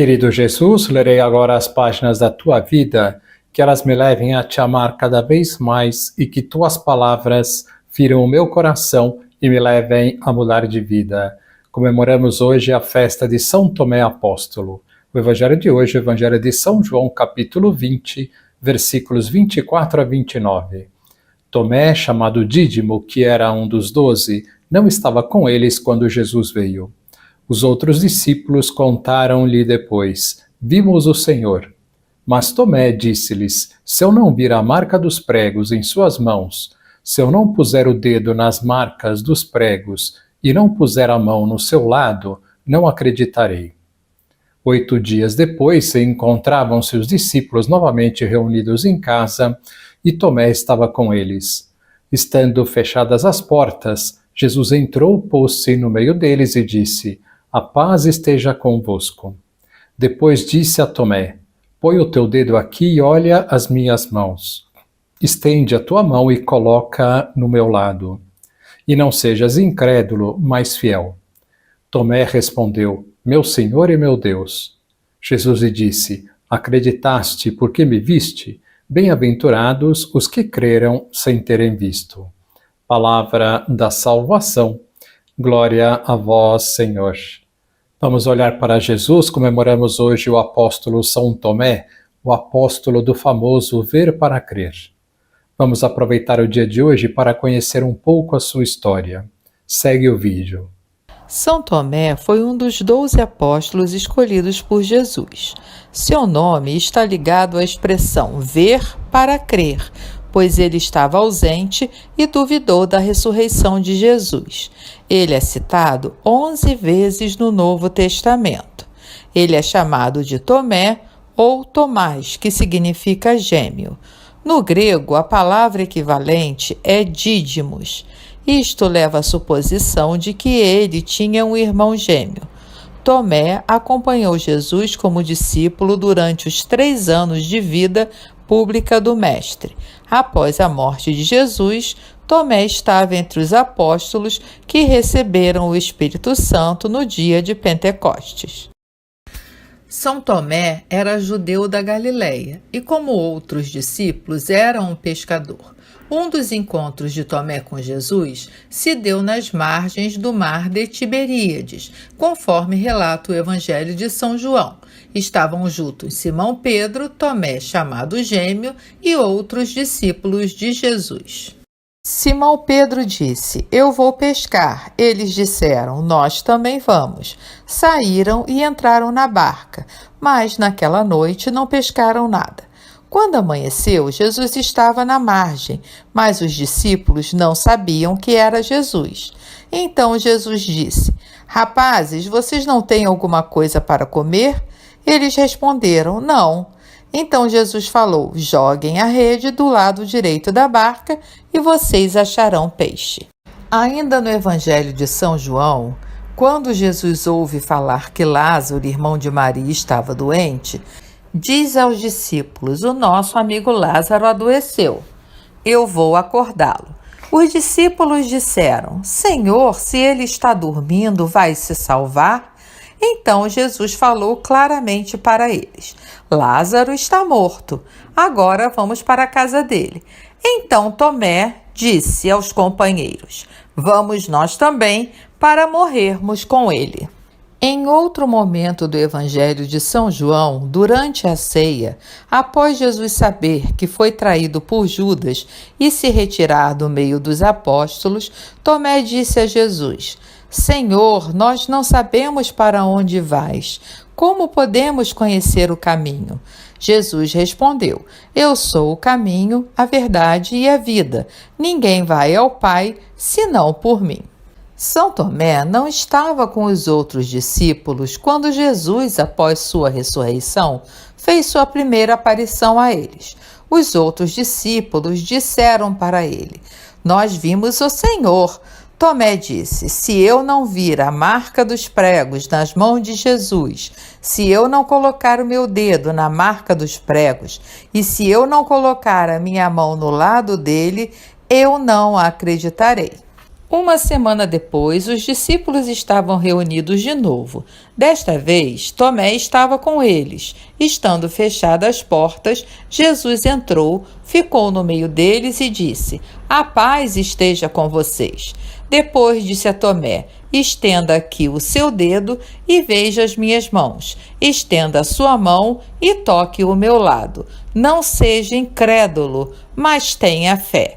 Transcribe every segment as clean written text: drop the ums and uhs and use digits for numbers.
Querido Jesus, lerei agora as páginas da tua vida, que elas me levem a te amar cada vez mais e que tuas palavras firam o meu coração e me levem a mudar de vida. Comemoramos hoje a festa de São Tomé Apóstolo. O evangelho de hoje é o evangelho de São João, capítulo 20, versículos 24 a 29. Tomé, chamado Dídimo, que era um dos 12, não estava com eles quando Jesus veio. Os outros discípulos contaram-lhe depois: Vimos o Senhor. Mas Tomé disse-lhes: Se eu não vir a marca dos pregos em suas mãos, se eu não puser o dedo nas marcas dos pregos e não puser a mão no seu lado, não acreditarei. 8 dias depois, encontravam-se os discípulos novamente reunidos em casa e Tomé estava com eles. Estando fechadas as portas, Jesus entrou, pôs-se no meio deles e disse: A paz esteja convosco. Depois disse a Tomé: Põe o teu dedo aqui e olha as minhas mãos. Estende a tua mão e coloca no meu lado. E não sejas incrédulo, mas fiel. Tomé respondeu: Meu Senhor e meu Deus. Jesus lhe disse: Acreditaste porque me viste? Bem-aventurados os que creram sem terem visto. Palavra da salvação. Glória a vós, Senhor. Vamos olhar para Jesus. Comemoramos hoje o apóstolo São Tomé, o apóstolo do famoso ver para crer. Vamos aproveitar o dia de hoje para conhecer um pouco a sua história. Segue o vídeo. São Tomé foi um dos 12 apóstolos escolhidos por Jesus. Seu nome está ligado à expressão ver para crer, pois ele estava ausente e duvidou da ressurreição de Jesus. Ele é citado 11 vezes no Novo Testamento. Ele é chamado de Tomé ou Tomás, que significa gêmeo. No grego, a palavra equivalente é dídimos. Isto leva à suposição de que ele tinha um irmão gêmeo. Tomé acompanhou Jesus como discípulo durante os 3 anos de vida pública do Mestre. Após a morte de Jesus, Tomé estava entre os apóstolos que receberam o Espírito Santo no dia de Pentecostes. São Tomé era judeu da Galileia e, como outros discípulos, era um pescador. Um dos encontros de Tomé com Jesus se deu nas margens do mar de Tiberíades, conforme relata o Evangelho de São João. Estavam juntos Simão Pedro, Tomé, chamado Gêmeo, e outros discípulos de Jesus. Simão Pedro disse: Eu vou pescar. Eles disseram: Nós também vamos. Saíram e entraram na barca, mas naquela noite não pescaram nada. Quando amanheceu, Jesus estava na margem, mas os discípulos não sabiam que era Jesus. Então Jesus disse: Rapazes, vocês não têm alguma coisa para comer? Eles responderam: Não. Então Jesus falou: Joguem a rede do lado direito da barca e vocês acharão peixe. Ainda no Evangelho de São João, quando Jesus ouve falar que Lázaro, irmão de Maria, estava doente, diz aos discípulos: O nosso amigo Lázaro adoeceu. Eu vou acordá-lo. Os discípulos disseram: Senhor, se ele está dormindo, vai se salvar? Então Jesus falou claramente para eles: Lázaro está morto. Agora vamos para a casa dele. Então Tomé disse aos companheiros: Vamos nós também para morrermos com ele. Em outro momento do Evangelho de São João, durante a ceia, após Jesus saber que foi traído por Judas e se retirar do meio dos apóstolos, Tomé disse a Jesus: Senhor, nós não sabemos para onde vais. Como podemos conhecer o caminho? Jesus respondeu: Eu sou o caminho, a verdade e a vida. Ninguém vai ao Pai senão por mim. São Tomé não estava com os outros discípulos quando Jesus, após sua ressurreição, fez sua primeira aparição a eles. Os outros discípulos disseram para ele: Nós vimos o Senhor. Tomé disse: Se eu não vir a marca dos pregos nas mãos de Jesus, se eu não colocar o meu dedo na marca dos pregos e se eu não colocar a minha mão no lado dele, eu não acreditarei. Uma semana depois, os discípulos estavam reunidos de novo. Desta vez, Tomé estava com eles. Estando fechadas as portas, Jesus entrou, ficou no meio deles e disse: "A paz esteja com vocês." Depois disse a Tomé: "Estenda aqui o seu dedo e veja as minhas mãos. Estenda a sua mão e toque o meu lado. Não seja incrédulo, mas tenha fé."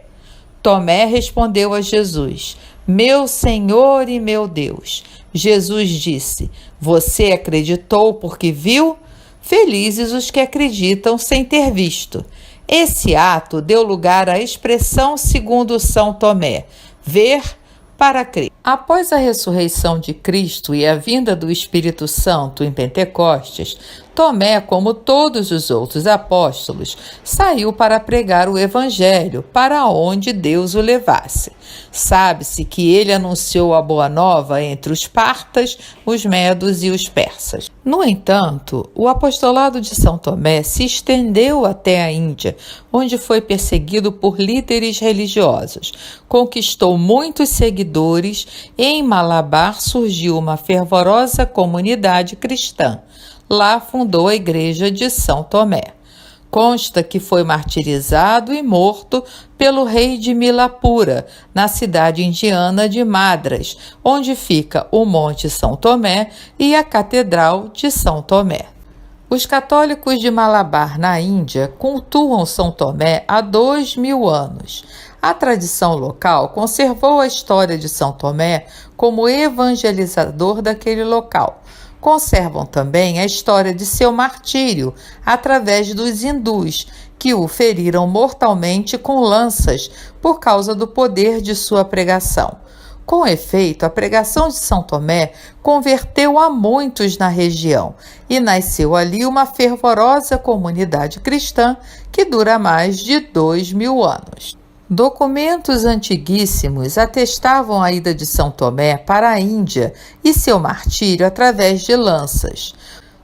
Tomé respondeu a Jesus: "Meu Senhor e meu Deus." Jesus disse: "Você acreditou porque viu? Felizes os que acreditam sem ter visto." Esse ato deu lugar à expressão segundo São Tomé: ver para crer. Após a ressurreição de Cristo e a vinda do Espírito Santo em Pentecostes, Tomé, como todos os outros apóstolos, saiu para pregar o Evangelho para onde Deus o levasse. Sabe-se que ele anunciou a boa nova entre os partas, os medos e os persas. No entanto, o apostolado de São Tomé se estendeu até a Índia, onde foi perseguido por líderes religiosos. Conquistou muitos seguidores e em Malabar surgiu uma fervorosa comunidade cristã. Lá fundou a igreja de São Tomé. Consta que foi martirizado e morto pelo rei de Milapura, na cidade indiana de Madras, onde fica o Monte São Tomé e a Catedral de São Tomé. Os católicos de Malabar, na Índia, cultuam São Tomé há 2000 anos. A tradição local conservou a história de São Tomé como evangelizador daquele local. Conservam também a história de seu martírio através dos hindus, que o feriram mortalmente com lanças por causa do poder de sua pregação. Com efeito, a pregação de São Tomé converteu a muitos na região e nasceu ali uma fervorosa comunidade cristã que dura mais de 2000 anos. Documentos antiguíssimos atestavam a ida de São Tomé para a Índia e seu martírio através de lanças.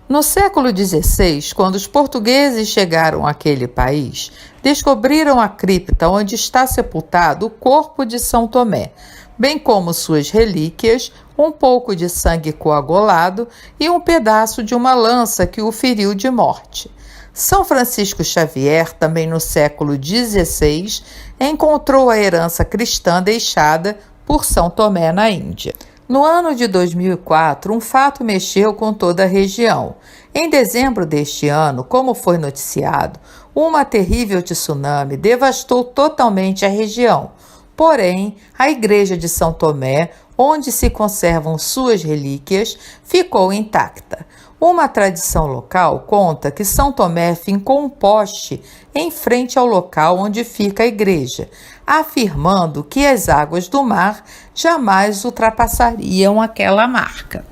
No século XVI, quando os portugueses chegaram àquele país, descobriram a cripta onde está sepultado o corpo de São Tomé, bem como suas relíquias, um pouco de sangue coagulado e um pedaço de uma lança que o feriu de morte. São Francisco Xavier, também no século XVI, encontrou a herança cristã deixada por São Tomé na Índia. No ano de 2004, um fato mexeu com toda a região. Em dezembro deste ano, como foi noticiado, uma terrível tsunami devastou totalmente a região. Porém, a igreja de São Tomé, onde se conservam suas relíquias, ficou intacta. Uma tradição local conta que São Tomé fincou um poste em frente ao local onde fica a igreja, afirmando que as águas do mar jamais ultrapassariam aquela marca.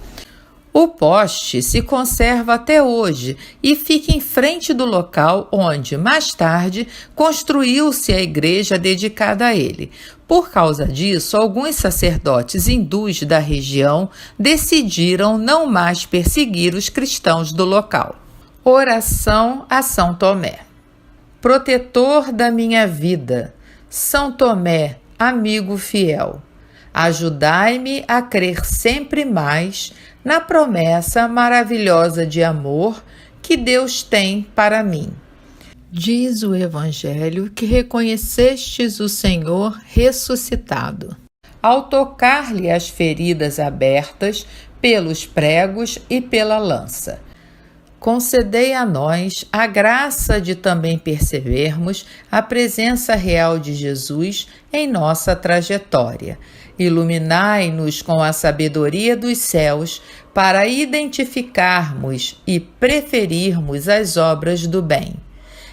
O poste se conserva até hoje e fica em frente do local onde, mais tarde, construiu-se a igreja dedicada a ele. Por causa disso, alguns sacerdotes hindus da região decidiram não mais perseguir os cristãos do local. Oração a São Tomé. Protetor da minha vida, São Tomé, amigo fiel, ajudai-me a crer sempre mais na promessa maravilhosa de amor que Deus tem para mim. Diz o Evangelho que reconhecestes o Senhor ressuscitado, ao tocar-lhe as feridas abertas pelos pregos e pela lança. Concedei a nós a graça de também percebermos a presença real de Jesus em nossa trajetória. Iluminai-nos com a sabedoria dos céus para identificarmos e preferirmos as obras do bem.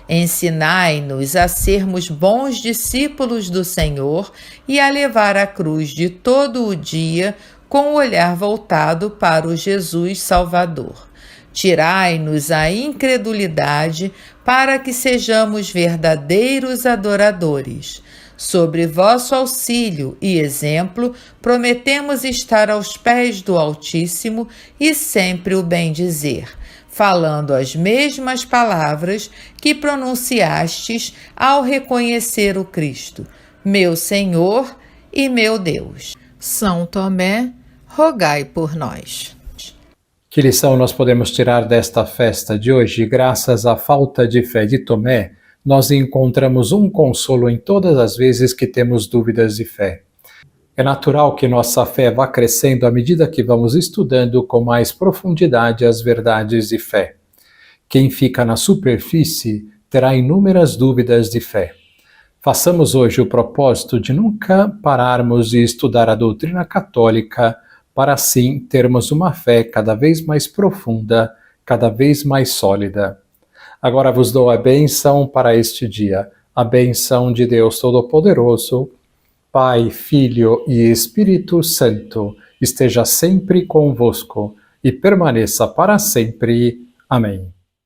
Ensinai-nos a sermos bons discípulos do Senhor e a levar a cruz de todo o dia com o olhar voltado para o Jesus Salvador. Tirai-nos a incredulidade para que sejamos verdadeiros adoradores. Sobre vosso auxílio e exemplo, prometemos estar aos pés do Altíssimo e sempre o bendizer, falando as mesmas palavras que pronunciastes ao reconhecer o Cristo, meu Senhor e meu Deus. São Tomé, rogai por nós. Que lição nós podemos tirar desta festa de hoje? Graças à falta de fé de Tomé, nós encontramos um consolo em todas as vezes que temos dúvidas de fé. É natural que nossa fé vá crescendo à medida que vamos estudando com mais profundidade as verdades de fé. Quem fica na superfície terá inúmeras dúvidas de fé. Façamos hoje o propósito de nunca pararmos de estudar a doutrina católica, para assim termos uma fé cada vez mais profunda, cada vez mais sólida. Agora vos dou a bênção para este dia, a bênção de Deus Todo-Poderoso, Pai, Filho e Espírito Santo, esteja sempre convosco e permaneça para sempre. Amém.